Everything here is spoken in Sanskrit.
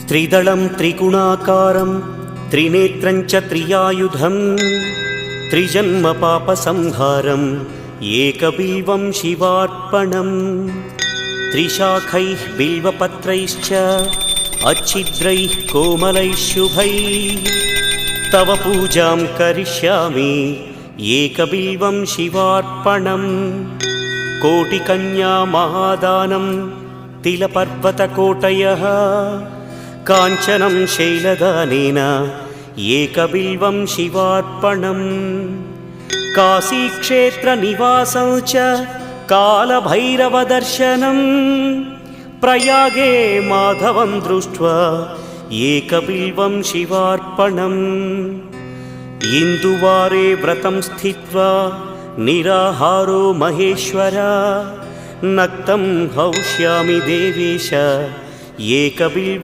त्रिदलं त्रिगुणाकारं त्रिनेत्रं च त्रियायुधं त्रिजन्मपापसंहारम् एकबिल्वं शिवार्पणम् त्रिशाखैः बिल्वपत्रैश्च अच्छिद्रैः कोमलैः शुभैः तव पूजां करिष्यामि एकबिल्वं शिवार्पणम् कोटिकन्या महादानं तिलपर्वतकोटयः काञ्चनं शैलदानेन एकबिल्वं शिवार्पणम् काशीक्षेत्रनिवासं च कालभैरवदर्शनं प्रयागे माधवं दृष्ट्वा एकबिल्वं शिवार्पणम् इन्दुवारे व्रतं स्थित्वा निराहारो महेश्वर नक्तं हौष्यामि देवेश एकबिल्वम्